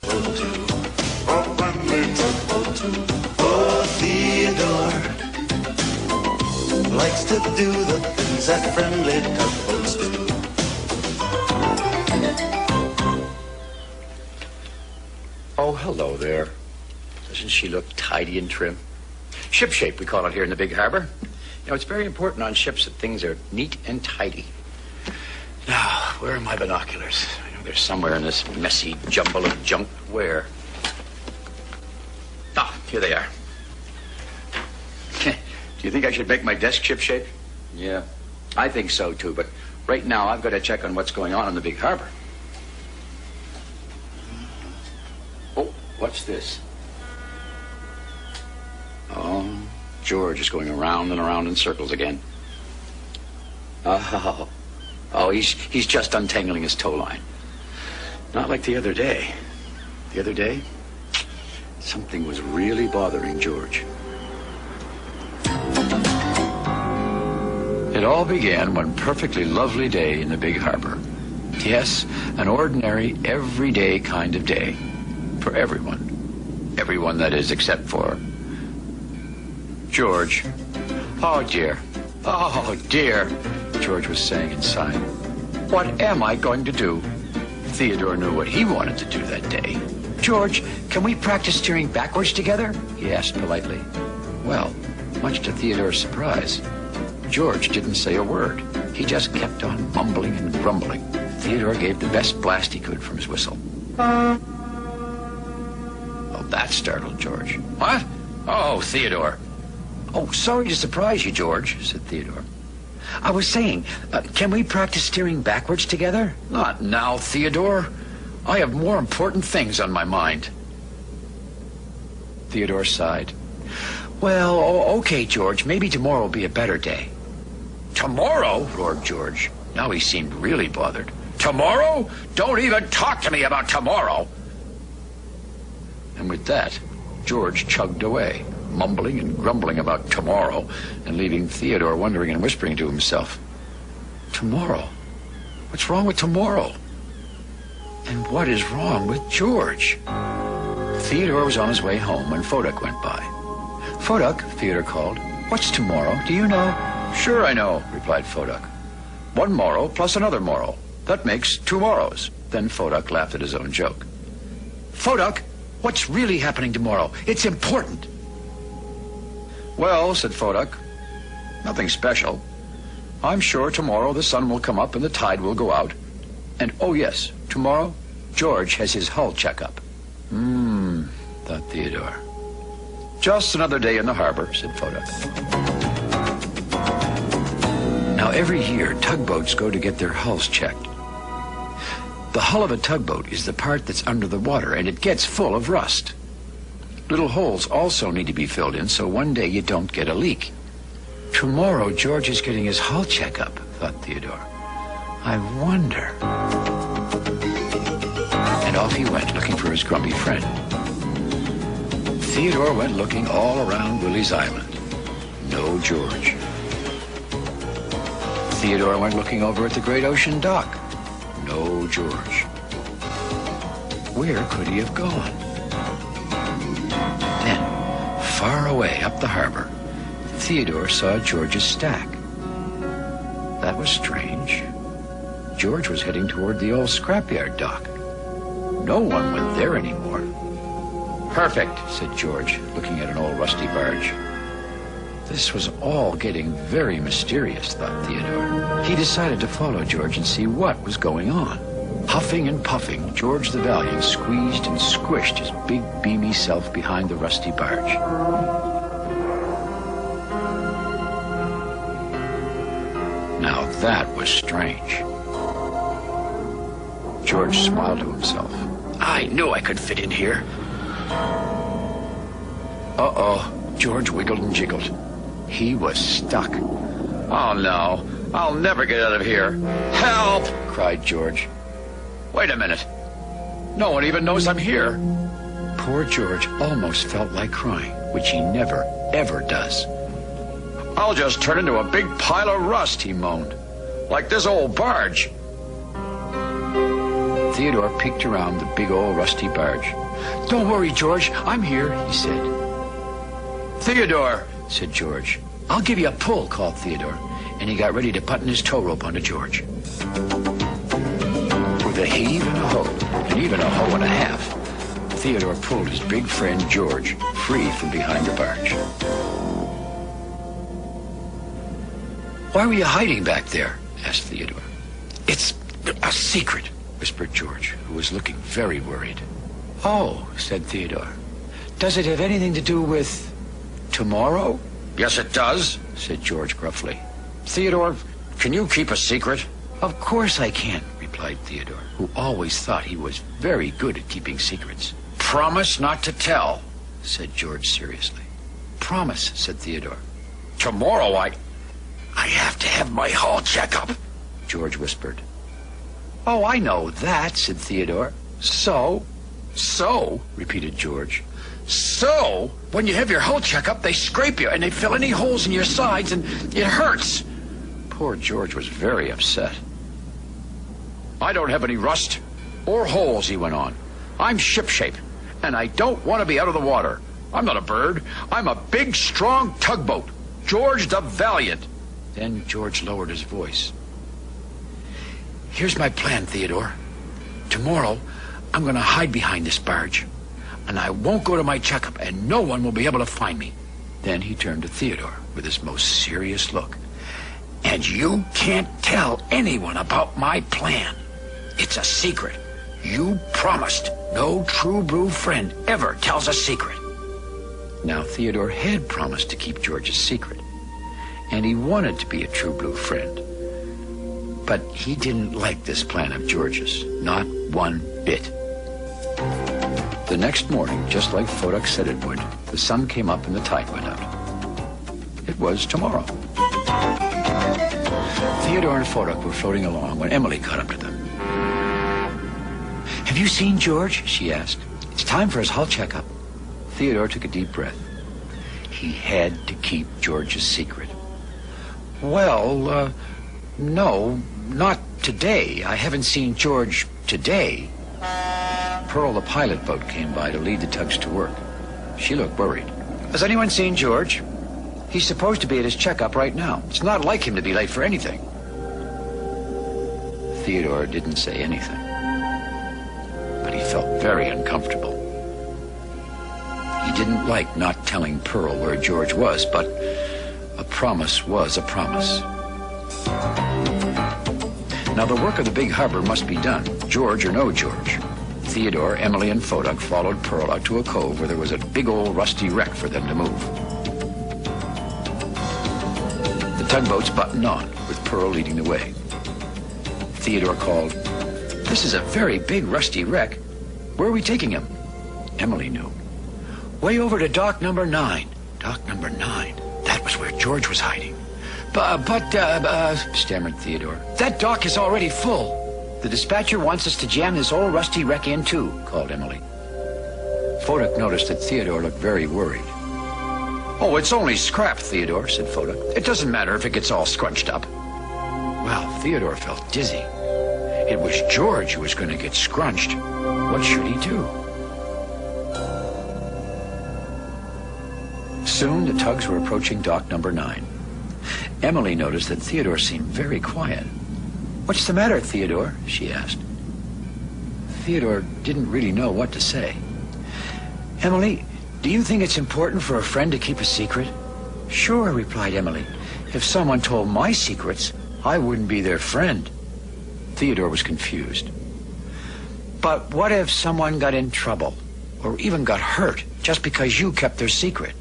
Tugboat True. A friendly tugboat too. Oh, Theodore likes to do the things that friendly tugboats do. Oh, hello there. Doesn't she look tidy and trim? Shipshape, we call it here in the Big Harbour. You know, it's very important on ships that things are neat and tidy. Now, where are my binoculars? I know they're somewhere in this messy jumble of junk. Where? Ah, here they are. Do you think I should make my desk shipshape? Yeah, I think so too, but right now I've got to check on what's going on in the Big Harbour. Oh, what's this? Oh, George is going around and around in circles again. Oh, he's just untangling his tow line. Not like the other day. The other day, something was really bothering George. It all began one perfectly lovely day in the Big Harbour. Yes, an ordinary, everyday kind of day. For everyone. Everyone, that is, except for George. Oh, dear. Oh, dear, George was saying inside. What am I going to do? Theodore knew what he wanted to do that day. George, can we practice steering backwards together? He asked politely. Well, much to Theodore's surprise, George didn't say a word. He just kept on mumbling and grumbling. Theodore gave the best blast he could from his whistle. Oh, that startled George. What? Oh, Theodore. Oh, sorry to surprise you, George, said Theodore. I was saying, can we practice steering backwards together? Not now, Theodore. I have more important things on my mind. Theodore sighed. Well, okay, George, maybe tomorrow will be a better day. Tomorrow? Roared George. Now he seemed really bothered. Tomorrow? Don't even talk to me about tomorrow. And with that, George chugged away, mumbling and grumbling about tomorrow, and leaving Theodore wondering and whispering to himself, tomorrow? What's wrong with tomorrow? And what is wrong with George? Theodore was on his way home when Foduck went by. Foduck, Theodore called, what's tomorrow? Do you know? Sure I know, replied Foduck. One morrow plus another morrow. That makes 2 morrows. Then Foduck laughed at his own joke. Foduck, what's really happening tomorrow? It's important. Well, said Foduck, nothing special. I'm sure tomorrow the sun will come up and the tide will go out. And oh yes, tomorrow George has his hull checkup. Thought Theodore. Just another day in the harbor, said Foduck. Now every year tugboats go to get their hulls checked. The hull of a tugboat is the part that's under the water, and it gets full of rust. Little holes also need to be filled in so one day you don't get a leak. Tomorrow George is getting his hull checkup, thought Theodore. I wonder. And off he went looking for his grumpy friend. Theodore went looking all around Willie's Island. No George. Theodore went looking over at the great ocean dock. No George. Where could he have gone? Then, far away up the harbor, Theodore saw George's stack. That was strange. George was heading toward the old scrapyard dock. No one went there anymore. Perfect, said George, looking at an old rusty barge. This was all getting very mysterious, thought Theodore. He decided to follow George and see what was going on. Huffing and puffing, George the Valiant squeezed and squished his big, beamy self behind the rusty barge. Now that was strange. George smiled to himself. I knew I could fit in here. Uh-oh, George wiggled and jiggled. He was stuck. Oh, no. I'll never get out of here. Help! Cried George. Wait a minute. No one even knows I'm here. Poor George almost felt like crying, which he never, ever does. I'll just turn into a big pile of rust, he moaned. Like this old barge. Theodore peeked around the big old rusty barge. "Don't worry, George, I'm here," he said. "Theodore," said George. "I'll give you a pull," called Theodore, and he got ready to button his tow rope onto George. With a heave and a hoe, and even a hoe and a half, Theodore pulled his big friend George free from behind the barge. "Why were you hiding back there?" asked Theodore. "It's a secret," whispered George, who was looking very worried. "Oh," said Theodore. "Does it have anything to do with tomorrow?" "Yes, it does," said George gruffly. "Theodore, can you keep a secret?" "Of course I can," replied Theodore, who always thought he was very good at keeping secrets. "Promise not to tell," said George seriously. "Promise," said Theodore. "Tomorrow I have to have my hull checkup," George whispered. "Oh, I know that," said Theodore. "So?" "So?" repeated George. "So, when you have your hull checkup, they scrape you and they fill any holes in your sides and it hurts." Poor George was very upset. "I don't have any rust or holes," he went on. "I'm shipshape, and I don't want to be out of the water. I'm not a bird. I'm a big, strong tugboat. George the Valiant." Then George lowered his voice. "Here's my plan, Theodore. Tomorrow, I'm going to hide behind this barge, and I won't go to my checkup, and no one will be able to find me." Then he turned to Theodore with his most serious look. "And you can't tell anyone about my plan. It's a secret. You promised no true blue friend ever tells a secret." Now, Theodore had promised to keep George's secret, and he wanted to be a true blue friend. But he didn't like this plan of George's, not one bit. The next morning, just like Fodak said it would, the sun came up and the tide went out. It was tomorrow. Theodore and Fodak were floating along when Emily caught up to them. "Have you seen George?" she asked. "It's time for his hull checkup." Theodore took a deep breath. He had to keep George's secret. "Well, no, not today. I haven't seen George today." Pearl, the pilot boat, came by to lead the tugs to work. She looked worried. "Has anyone seen George? He's supposed to be at his checkup right now. It's not like him to be late for anything." Theodore didn't say anything, but he felt very uncomfortable. He didn't like not telling Pearl where George was, but a promise was a promise. Now, the work of the Big Harbour must be done, George or no George. Theodore, Emily, and Fodak followed Pearl out to a cove where there was a big old rusty wreck for them to move. The tugboats buttoned on, with Pearl leading the way. Theodore called, "This is a very big rusty wreck. Where are we taking him?" Emily knew. "Way over to dock number 9. Dock number 9. That was where George was hiding. But, stammered Theodore. "That dock is already full. The dispatcher wants us to jam this old rusty wreck in, too," called Emily. Fodak noticed that Theodore looked very worried. "Oh, it's only scrap, Theodore," said Fodak. "It doesn't matter if it gets all scrunched up." Well, Theodore felt dizzy. It was George who was going to get scrunched. What should he do? Soon the tugs were approaching dock number 9. Emily noticed that Theodore seemed very quiet. "What's the matter, Theodore?" she asked. Theodore didn't really know what to say. "Emily, do you think it's important for a friend to keep a secret?" "Sure," replied Emily. "If someone told my secrets, I wouldn't be their friend." Theodore was confused. "But what if someone got in trouble, or even got hurt, just because you kept their secret?"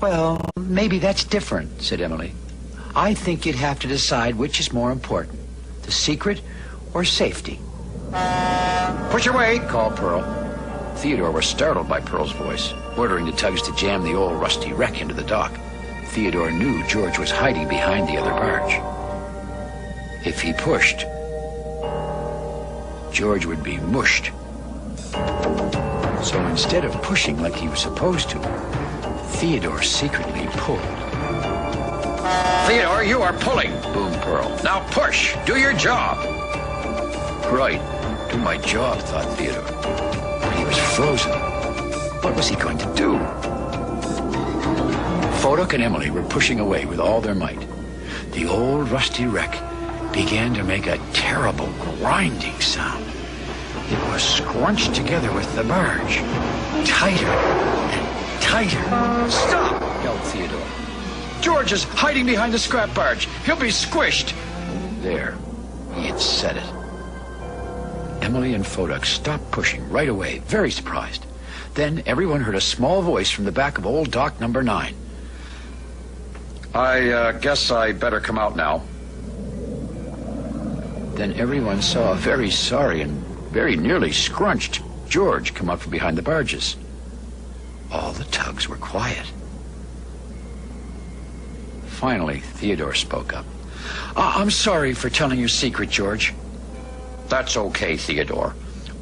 "Well, maybe that's different," said Emily. "I think you'd have to decide which is more important, the secret or safety." "Push away," called Pearl. Theodore was startled by Pearl's voice, ordering the tugs to jam the old rusty wreck into the dock. Theodore knew George was hiding behind the other barge. If he pushed, George would be mushed. So instead of pushing like he was supposed to, Theodore secretly pulled. "Theodore, you are pulling," boomed Pearl. "Now push. Do your job." "Right. do my job, thought Theodore. But he was frozen. What was he going to do? Fodok and Emily were pushing away with all their might. The old rusty wreck began to make a terrible grinding sound. It was scrunched together with the barge. Tighter and tighter. Stop! Yelled Theodore. George is hiding behind the scrap barge. He'll be squished. There, he had said it. Emily and Fodok stopped pushing right away, very surprised. Then everyone heard a small voice from the back of old dock number 9. I guess I better come out now. Then everyone saw a very sorry and very nearly scrunched George come up from behind the barges. All the tugs were quiet. Finally, Theodore spoke up. I'm sorry for telling your secret, George. That's okay, Theodore.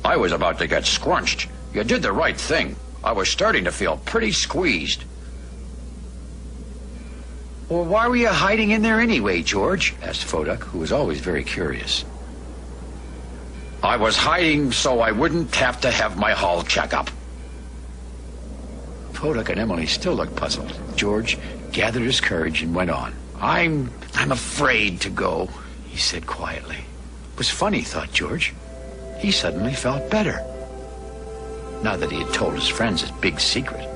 I was about to get scrunched. You did the right thing. I was starting to feel pretty squeezed. Well, why were you hiding in there anyway, George? Asked Fodok, who was always very curious. I was hiding so I wouldn't have to have my hull checkup. Fodok and Emily still looked puzzled. George gathered his courage and went on. I'm afraid to go, he said quietly. It was funny, thought George. He suddenly felt better. Now that he had told his friends his big secret.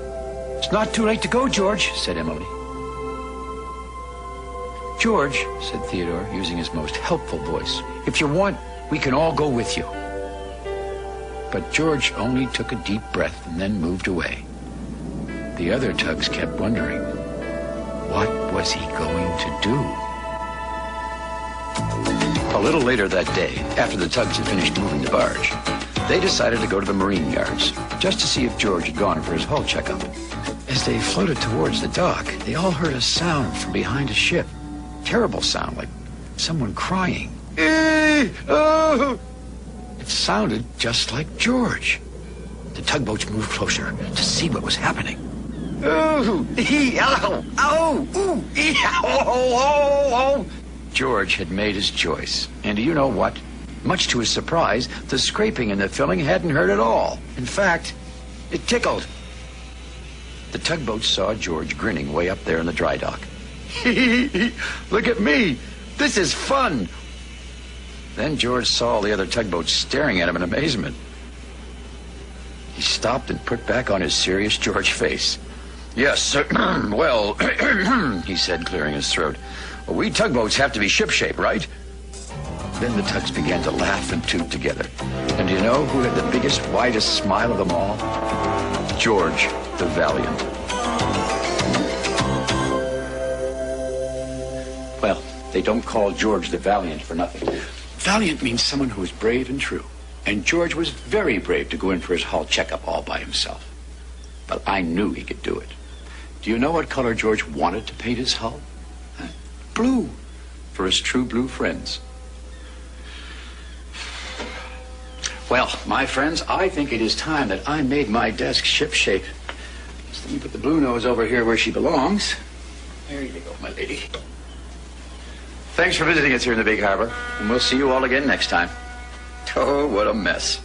It's not too late to go, George, said Emily. George, said Theodore, using his most helpful voice, if you want, we can all go with you. But George only took a deep breath and then moved away. The other tugs kept wondering, what was he going to do? A little later that day, after the tugs had finished moving the barge, they decided to go to the marine yards, just to see if George had gone for his hull checkup. As they floated towards the dock, they all heard a sound from behind a ship. Terrible sound, like someone crying. Oh! It sounded just like George. The tugboats moved closer to see what was happening. Oh! Ow! Ow! Ooh! Ow! George had made his choice. And do you know what? Much to his surprise, the scraping in the filling hadn't hurt at all. In fact, it tickled. The tugboat saw George grinning way up there in the dry dock. Look at me! This is fun! Then George saw all the other tugboats staring at him in amazement. He stopped and put back on his serious George face. Yes, well, he said, clearing his throat. Well, we tugboats have to be ship-shape, right? Then the tugs began to laugh and toot together. And do you know who had the biggest, widest smile of them all? George the Valiant. Well, they don't call George the Valiant for nothing. Valiant means someone who is brave and true. And George was very brave to go in for his hull checkup all by himself. But I knew he could do it. Do you know what color George wanted to paint his hull? Blue, for his true blue friends. Well, my friends, I think it is time that I made my desk ship-shape. So let me put the blue nose over here where she belongs. There you go, my lady. Thanks for visiting us here in the Big Harbour, and we'll see you all again next time. Oh, what a mess.